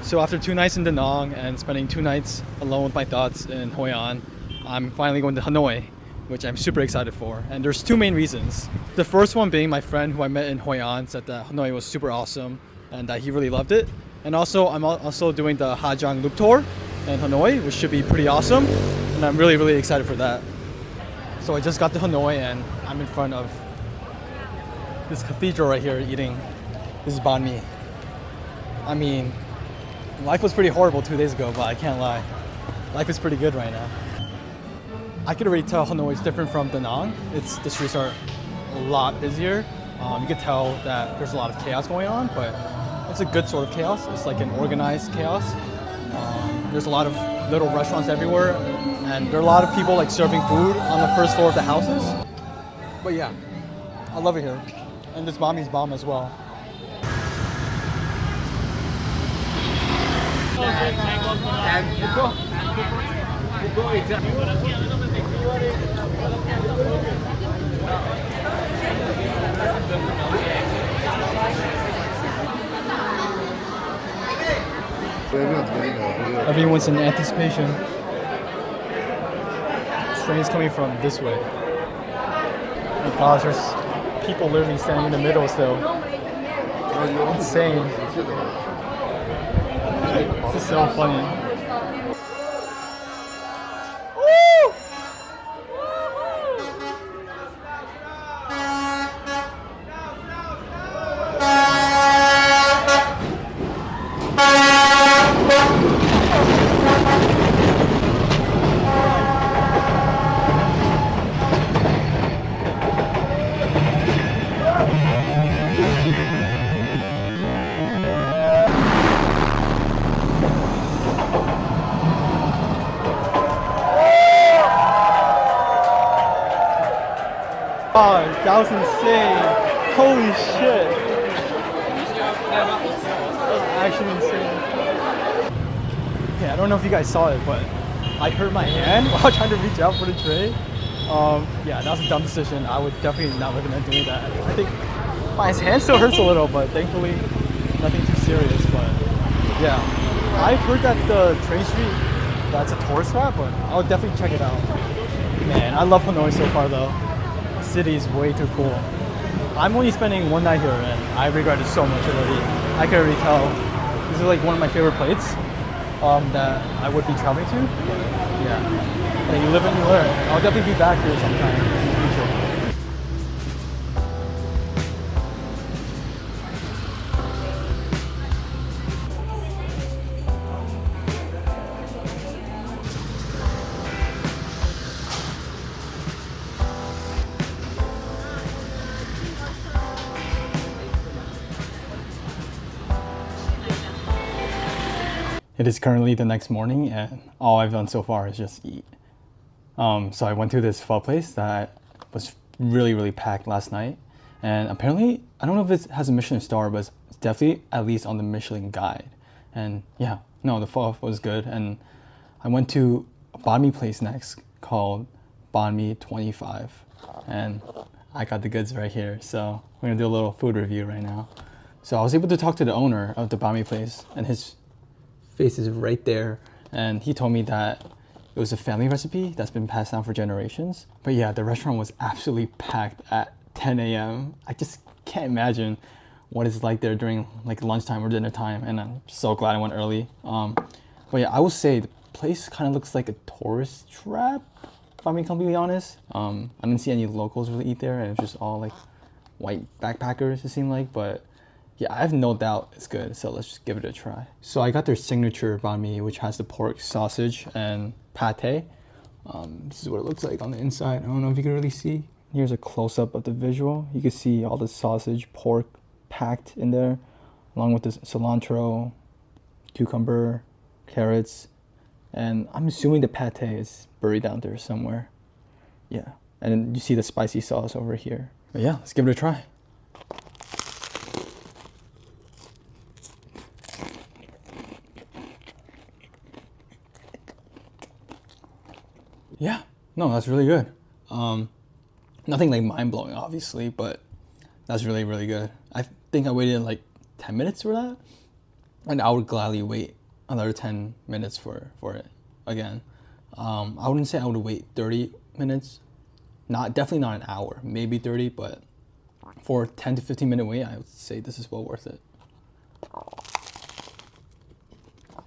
So after 2 nights in Da Nang and spending 2 nights alone with my thoughts in Hoi An, I'm finally going to Hanoi, which I'm super excited for. And there's two main reasons. The first one being my friend who I met in Hoi An said that Hanoi was super awesome and that he really loved it. And also, I'm also doing the Ha Giang Loop Tour in Hanoi, which should be pretty awesome. And I'm really, really excited for that. So I just got to Hanoi and I'm in front of this cathedral right here eating this banh mi. I mean, life was pretty horrible 2 days ago, but I can't lie. Life is pretty good right now. I could already tell Hanoi is different from Da Nang. The streets are a lot busier. You could tell that there's a lot of chaos going on, but it's a good sort of chaos. It's like an organized chaos. There's a lot of little restaurants everywhere, and there are a lot of people like serving food on the first floor of the houses. But yeah, I love it here. And this banh mi's bomb as well. Everyone's in anticipation. This train's coming from this way. Oh my gosh, there's people literally standing in the middle still. Insane. This is so funny. Oh, that was insane. Holy shit. That was actually insane. Okay, I don't know if you guys saw it, but I hurt my hand while trying to reach out for the tray. Yeah, that was a dumb decision. I would definitely not recommend doing that. I think my hand still hurts a little, but thankfully nothing too serious. But yeah, I've heard that the train street, that's a tourist trap, but I would definitely check it out. Man, I love Hanoi so far though. City is way too cool. I'm only spending 1 night here and I regret it so much already. I can already tell. This is like one of my favorite places that I would be traveling to. Yeah. And you live and you learn. I'll definitely be back here sometime in the future. It is currently the next morning and all I've done so far is just eat. So I went to this pho place that was really, really packed last night. And apparently, I don't know if it has a Michelin star, but it's definitely at least on the Michelin guide. And yeah, no, the pho was good. And I went to a banh mi place next called Banh Mi 25. And I got the goods right here. So we're gonna do a little food review right now. So I was able to talk to the owner of the banh mi place and his face is right there, and he told me that it was a family recipe that's been passed down for generations. But yeah, the restaurant was absolutely packed at 10 a.m. I just can't imagine what it's like there during like lunchtime or dinner time, and I'm so glad I went early. But yeah, I would say the place kind of looks like a tourist trap, if I'm being completely honest. I didn't see any locals really eat there, and it's just all like white backpackers it seemed like, but yeah, I have no doubt it's good, so let's just give it a try. So I got their signature banh mi, which has the pork sausage and pate. This is what it looks like on the inside. I don't know if you can really see. Here's a close-up of the visual. You can see all the sausage, pork packed in there, along with the cilantro, cucumber, carrots, and I'm assuming the pate is buried down there somewhere. Yeah, and then you see the spicy sauce over here. But yeah, let's give it a try. Yeah, no, that's really good. Nothing like mind-blowing, obviously, but that's really, really good. I think I waited like 10 minutes for that. and I would gladly wait another 10 minutes for it again. I wouldn't say I would wait 30 minutes, definitely not an hour, maybe 30, but for 10 to 15 minute wait, I would say this is well worth it.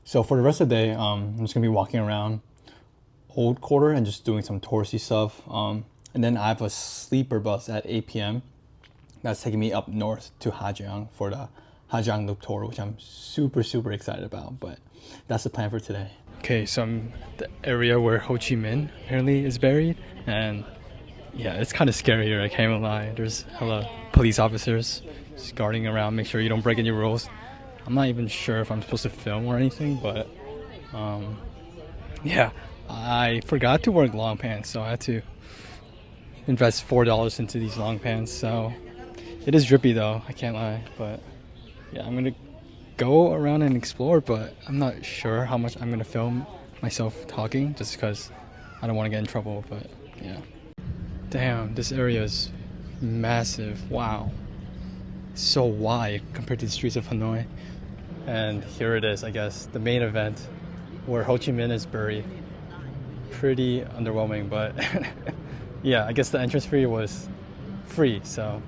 So for the rest of the day, I'm just gonna be walking around Old Quarter and just doing some touristy stuff. And then I have a sleeper bus at 8 p.m. that's taking me up north to Hajiang for the Hajiang Loop Tour, which I'm super excited about. But that's the plan for today. Okay, so I'm the area where Ho Chi Minh apparently is buried, and yeah, it's kind of scary here. I can't even lie. There's hella police officers just guarding around, make sure you don't break any rules. I'm not even sure if I'm supposed to film or anything, but yeah, I forgot to wear long pants, so I had to invest $4 into these long pants. So it is drippy though, I can't lie. But yeah, I'm gonna go around and explore, but I'm not sure how much I'm gonna film myself talking, just because I don't want to get in trouble. But yeah, damn, this area is massive. Wow, it's so wide compared to the streets of Hanoi. And here it is, I guess, the main event where Ho Chi Minh is buried. Pretty underwhelming, but yeah, I guess the entrance fee was free, so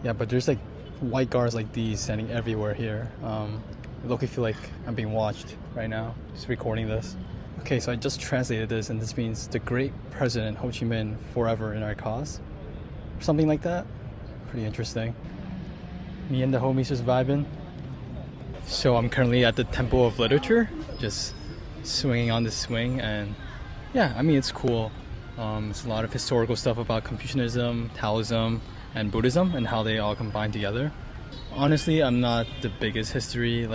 yeah. But there's like white guards like these standing everywhere here. I low-key feel like I'm being watched right now, just recording this. Okay, so I just translated this, and this means the great president Ho Chi Minh forever in our cause, or something like that. Pretty interesting. Me and the homies just vibing. So I'm currently at the Temple of Literature, just swinging on this swing, and yeah, I mean, it's cool. It's a lot of historical stuff about Confucianism, Taoism, and Buddhism, and how they all combine together. Honestly, I'm not the biggest history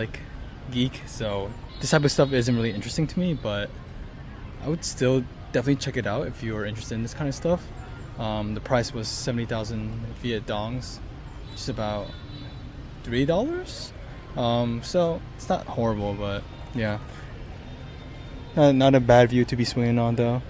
geek, so this type of stuff isn't really interesting to me, but I would still definitely check it out if you are interested in this kind of stuff. The price was 70,000 Viet Dongs, which is about $3. So it's not horrible, but yeah, not a bad view to be swinging on though.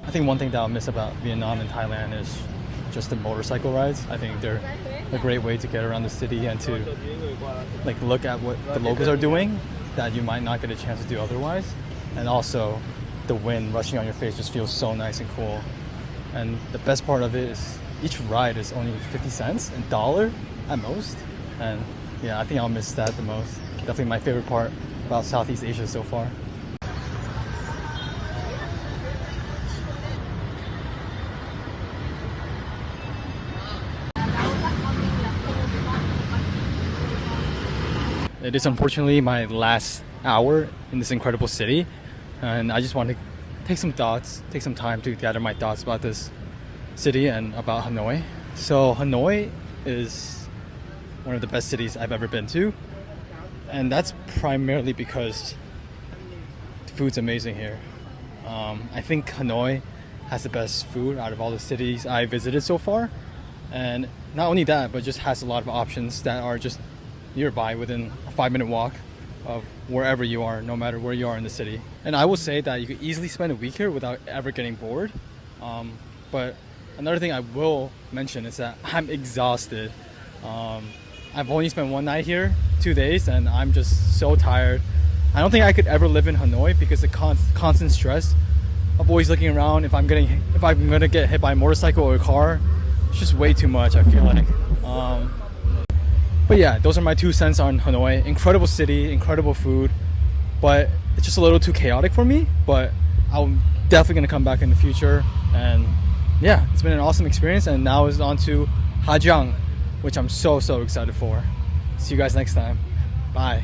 I think one thing that I'll miss about Vietnam and Thailand is just the motorcycle rides. I think they're a great way to get around the city and to look at what the locals are doing that you might not get a chance to do otherwise. And also the wind rushing on your face just feels so nice and cool. And the best part of it is each ride is only 50 cents, $1 at most. And yeah, I think I'll miss that the most. Definitely my favorite part about Southeast Asia so far. It is unfortunately my last hour in this incredible city, and I just want to take some time to gather my thoughts about this city and about Hanoi. So Hanoi is one of the best cities I've ever been to, and that's primarily because the food's amazing here. I think Hanoi has the best food out of all the cities I visited so far, and not only that, but just has a lot of options that are just nearby within a 5-minute walk of wherever you are, no matter where you are in the city. And I will say that you could easily spend a week here without ever getting bored. But another thing I will mention is that I'm exhausted. I've only spent one night here, 2 days, and I'm just so tired. I don't think I could ever live in Hanoi because the constant stress of always looking around if I'm gonna get hit by a motorcycle or a car. It's just way too much, I feel like. But yeah, those are my 2 cents on Hanoi. Incredible city, incredible food, but it's just a little too chaotic for me. But I'm definitely gonna come back in the future. And yeah, it's been an awesome experience. And now it's on to Hajiang, which I'm so excited for. See you guys next time. Bye.